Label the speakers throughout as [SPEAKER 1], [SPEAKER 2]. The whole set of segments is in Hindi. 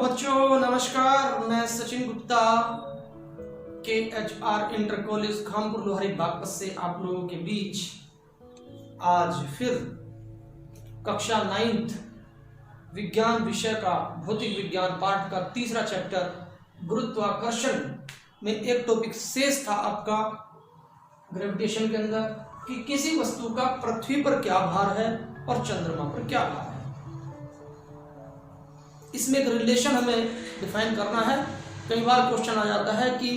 [SPEAKER 1] बच्चों नमस्कार, मैं Sachin Gupta KHR inter college Khampur Lohari Baghpat से आप लोगों के बीच आज फिर कक्षा 9th विज्ञान विषय का भौतिक विज्ञान पाठ का तीसरा चैप्टर गुरुत्वाकर्षण में एक टॉपिक शेष था आपका ग्रेविटेशन के अंदर कि किसी वस्तु का पृथ्वी पर क्या भार है और चंद्रमा पर क्या भार है। इसमें एक रिलेशन हमें डिफाइन करना है। कई बार क्वेश्चन आ जाता है कि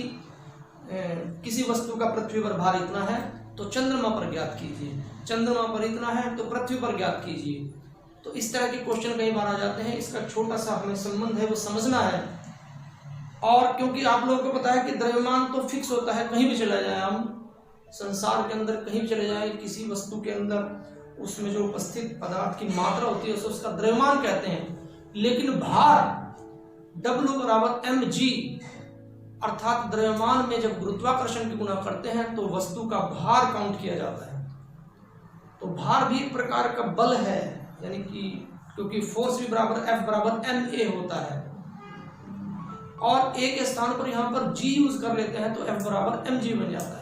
[SPEAKER 1] किसी वस्तु का पृथ्वी पर भार इतना है तो चंद्रमा पर ज्ञात कीजिए, चंद्रमा पर इतना है तो पृथ्वी पर ज्ञात कीजिए। तो इस तरह के क्वेश्चन कई बार आ जाते हैं। इसका छोटा सा हमें संबंध है वो समझना है। और क्योंकि आप लोगों को पता है कि द्रव्यमान तो फिक्स होता है, कहीं भी चला जाए, हम संसार के अंदर कहीं भी चले जाए, किसी वस्तु के अंदर उसमें जो उपस्थित पदार्थ की मात्रा होती है उसे उसका द्रव्यमान कहते हैं। लेकिन भार W बराबर mg अर्थात द्रव्यमान में जब गुरुत्वाकर्षण की गुणा करते हैं तो वस्तु का भार काउंट किया जाता है। तो भार भी एक प्रकार का बल है, यानी कि क्योंकि फोर्स भी बराबर F बराबर ma होता है और A के स्थान पर यहाँ पर G यूज कर लेते हैं तो F बराबर mg बन जाता है।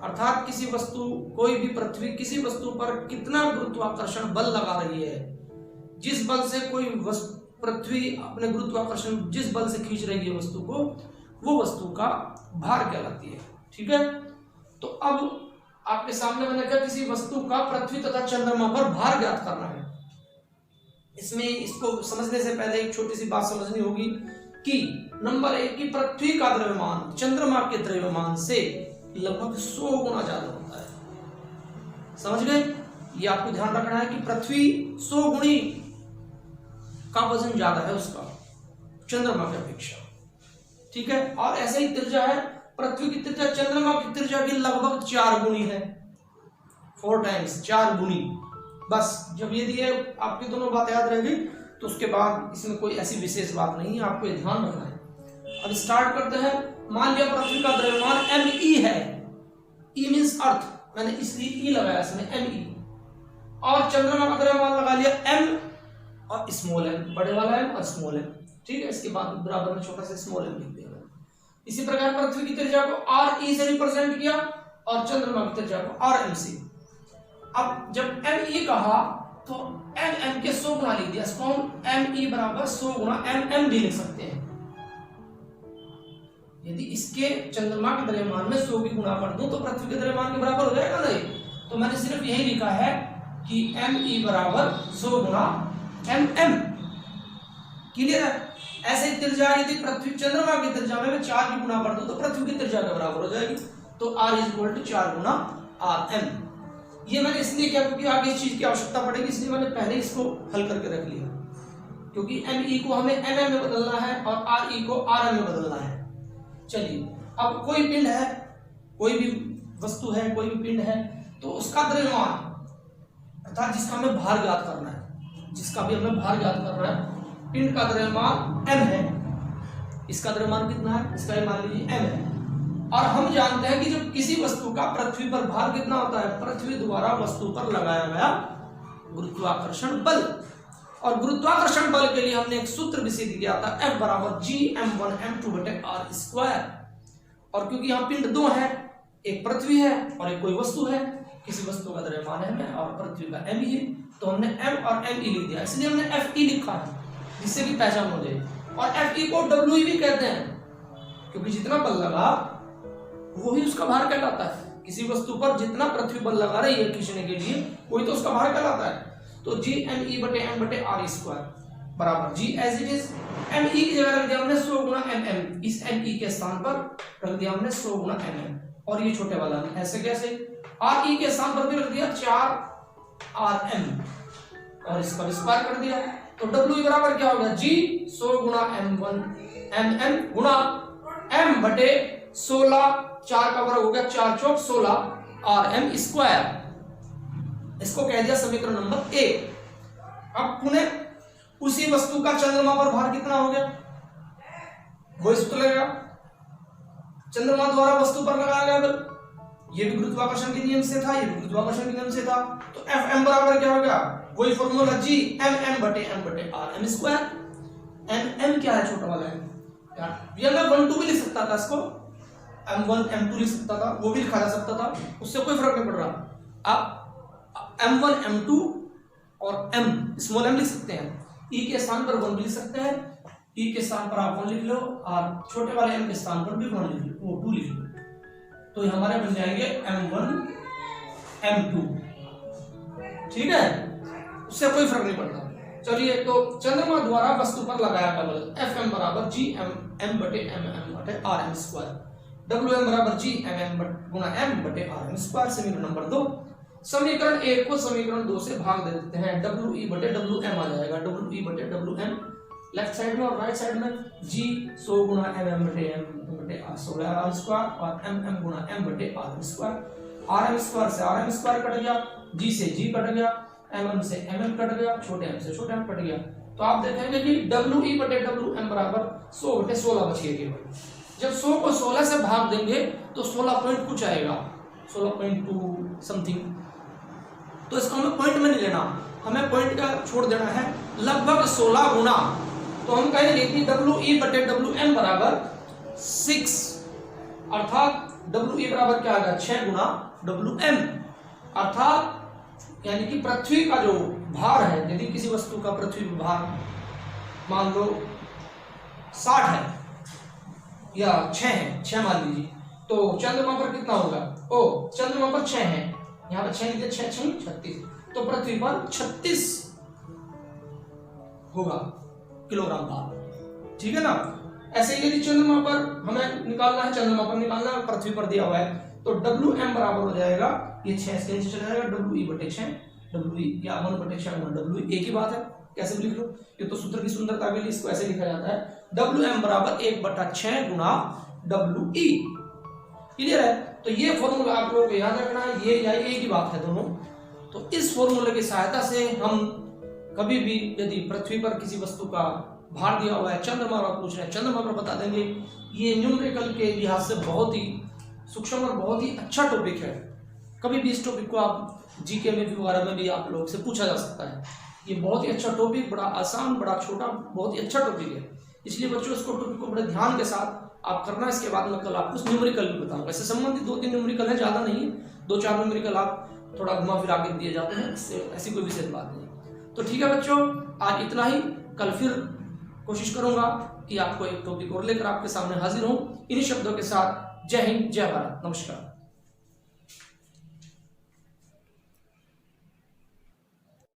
[SPEAKER 1] अर्थात किसी वस्तु, कोई भी पृथ्वी किसी वस्तु पर कितना गुरुत्वाकर्षण बल लगा रही है, जिस बल से कोई पृथ्वी अपने गुरुत्वाकर्षण जिस बल से खींच रही है वस्तु को, वो वस्तु का भार कहलाती है। ठीक है, तो अब आपके सामने मैंने कहा किसी वस्तु का पृथ्वी तथा चंद्रमा पर भार ज्ञात करना है। इसमें इसको समझने से पहले एक छोटी सी बात समझनी होगी कि नंबर 1 की पृथ्वी का द्रव्यमान चंद्रमा के द्रव्यमान से लगभग 100 गुना ज्यादा होता है। समझ गए? ये आपको ध्यान रखना है कि पृथ्वी 100 गुणी का वजन ज्यादा है उसका चंद्रमा की अपेक्षा। ठीक है, और ऐसे ही त्रिज्या है, पृथ्वी की त्रिज्या चंद्रमा की त्रिज्या की लगभग 4 गुनी है, 4 टाइम्स, 4 गुनी। बस जब ये दिए आपकी दोनों बात याद रहेगी तो उसके बाद इसमें कोई ऐसी विशेष बात नहीं है, आपको ये ध्यान रखना है। अब स्टार्ट करते हैं। मान लिया पृथ्वी का द्रव्यमान me है, E मींस अर्थ, मैंने इसलिए E लगाया इसमें me, और चंद्रमा का द्रव्यमान लगा लिया m और स्मॉल m, बड़े वाला m और स्मॉल m। ठीक है, इसके बाद बराबर में छोटा सा स्मॉल m लिख दिया। इसी प्रकार पृथ्वी की त्रिज्या को re से रिप्रेजेंट किया और चंद्रमा की त्रिज्या को rm से। अब जब me कहा तो mm के 100 गुना लिख दिया, इसको हम me बराबर 100 गुना mm भी लिख सकते हैं। यदि इसके चंद्रमा के द्रव्यमान में 100 की गुणा कर दूं तो पृथ्वी के द्रव्यमान के बराबर हो जाएगा नहीं। तो मैंने सिर्फ यही लिखा है कि me बराबर 100 गुना mm। क्लियर है? ऐसे ही त्रिज्या यदि पृथ्वी चंद्रमा की त्रिज्या में 4 की गुणा कर दूं तो पृथ्वी की त्रिज्या के बराबर हो जाएगी। तो r = 4 गुना rm। ये मैंने इसलिए किया क्योंकि आगे इस चीज की आवश्यकता पड़ेगी, इसलिए मैंने पहले इसको हल करके रख लिया, क्योंकि me को हमें mm में बदलना है और re को rm में बदलना है। चलिए, अब कोई पिंड है, कोई भी वस्तु है, कोई भी पिंड है, तो उसका द्रव्यमान अर्थात जिसका हमें भार ज्ञात करना है, जिसका भी हमें भार ज्ञात करना है, पिंड का द्रव्यमान m है, इसका द्रव्यमान कितना है, इसका मान लीजिए m है। और हम जानते हैं कि जब किसी वस्तु का पृथ्वी पर भार कितना होता है, पृथ्वी द्वारा वस्तु पर लगाया गया गुरुत्वाकर्षण बल। और गुरुत्वाकर्षण बल के लिए हमने एक सूत्र भी सिद्ध किया था, F बराबर Gm1m2/r²। और क्योंकि यहाँ पिंड 2 है, एक पृथ्वी है और एक कोई वस्तु है, किसी वस्तु का द्रव्यमान m है और पृथ्वी का m है, तो हमने m और me लिख दिया, इसलिए हमने Fe लिखा है जिससे कि पहचान हो जाए। और Fe को We भी कहते हैं क्योंकि जितना बल लगा वही उसका भार कहलाता है। किसी वस्तु पर जितना पृथ्वी बल लगा रही है खींचने के लिए, वही तो उसका भार कहलाता है। तो Gme/m/r² बराबर G as it is, me की जगह रख दिया हमने 100 गुना mm, इस me के स्थान पर रख दिया हमने 100 गुना mm। और ये छोटे वाला ऐसे कैसे, re के स्थान पर भी रख दिया 4rm और इसका विस्तार कर दिया। तो W बराबर क्या होगा, G 100 गुना mm गुना m/16, 4 का वर्ग हो गया 4 चौक 16 rm²। इसको कह दिया समीकरण नंबर 1। अब पुनः उसी वस्तु का चंद्रमा पर भार कितना हो गया, वही सूत्र लगेगा, चंद्रमा द्वारा वस्तु पर लगाया गया बल, ये भी गुरुत्वाकर्षण के नियम से था, ये भी गुरुत्वाकर्षण के नियम से था। तो Fm बराबर क्या हो गया, वही फॉर्मूला Gmm/m/r²। एम क्या है छोटा वाला एम यार, ये मैं 1 2 भी लिख सकता था, इसको M1 M2 लिख सकता था, वो भी लिखा जा सकता था, उससे कोई फर्क नहीं पड़ रहा। आप M1 M2 और M स्मॉल m लिख सकते हैं, E के स्थान पर 1 भी लिख सकते हैं, E के स्थान पर आप 1 लिख लो और छोटे वाले M के स्थान पर भी 1 लिख लो, वो 2 लिख लो, तो हमारे बन जाएंगे M1 M2। ठीक है, उससे कोई फर्क नहीं पड़ता। चलिए, तो चंद्रमा द्वारा वस्तु पर लगाया बल Fm बराबर जी m बटे m बटे rm स्क्वायर, Wm बराबर जी m गुना m बटे rm स्क्वायर। समीकरण नंबर 2। समीकरण 1 को समीकरण 2 से भाग दे देते हैं, We बटे Wm आ जाएगा, We बटे Wm लेफ्ट साइड में और राइट साइड में g 100 गुना mm बटे m बटे 16 rm स्क्वायर और mm गुना m बटे rm स्क्वायर। rm स्क्वायर से rm स्क्वायर कट गया, g से g कट गया, mm से mm कट गया, छोटे m से छोटे m कट गया, तो आप देखेंगे कि We बटे Wm बराबर 100 बटे 16 बच गया केवल। जब 100 को 16 से भाग देंगे तो 16 पॉइंट कुछ आएगा, 16.2 समथिंग, तो इसको हमें पॉइंट में नहीं लेना, हमें पॉइंट का छोड़ देना है, लगभग 16 गुना। तो हम कहेंगे कि We बटे Wm बराबर 6, अर्थात We बराबर क्या आएगा 6 गुना Wm, अर्थात यानी कि पृथ्वी का जो भार है, यदि किसी वस्तु का पृथ्वी पर भार मान लो 60 है या 6 है, 6 मान लीजिए, तो चंद्रमा पर कितना होगा? ओ, चंद्रमा पर 6 है, यहाँ पर 6 लीजिए, 6 6 36, तो पृथ्वी पर 36 होगा किलोग्राम भार। ठीक है ना। ऐसे ही यदि चंद्रमा पर हमें निकालना है, चंद्रमा पर निकालना है, पृथ्वी पर दिया हुआ है, तो Wm बराबर हो जाएगा, ये 6 से चला जाएगा, We बटे 6, We या 1 बटे 6 We, एक ही बात है, कैसे भी लिख लो, ये तो सूत्र की सुंदरता के लिए इसको ऐसे लिखा जाता है, Wm बराबर 1 बटा 6 गुना We। क्लियर है। तो ये फॉर्मूला आप लोगों को याद रखना है, ये या एक ही बात है दोनों। तो इस फॉर्मूले की सहायता से हम कभी भी यदि पृथ्वी पर किसी वस्तु का भार दिया हुआ है, चंद्रमा पर पूछ रहे हैं, चंद्रमा पर बता देंगे। ये न्यूमेरिकल के लिहाज से बहुत ही सूक्ष्म और बहुत ही अच्छा टॉपिक है। कभी भी इस टॉपिक को आप जीके में भी वगैरह में भी आप लोग से पूछा जा सकता है। ये बहुत ही अच्छा टॉपिक, बड़ा आसान, बड़ा छोटा, बहुत ही अच्छा टॉपिक है। इसलिए बच्चों इसको टॉपिक को बड़े ध्यान के साथ आप करना। इसके बाद मैं कल आपको न्यूमेरिकल भी बताऊंगा। इससे संबंधित 2-3 न्यूमेरिकल है, ज़्यादा नहीं, 2-4 न्यूमेरिकल आप थोड़ा घुमा फिरा के दिए जाते हैं, इससे ऐसी कोई विशेष बात नहीं। तो ठीक है बच्चों, आज इतना ही। कल फिर कोशिश करूंगा कि आपको एक टॉपिक और लेकर आपके सामने हाजिर हूँ इन्हीं शब्दों के साथ। जय हिंद, जय भारत, नमस्कार।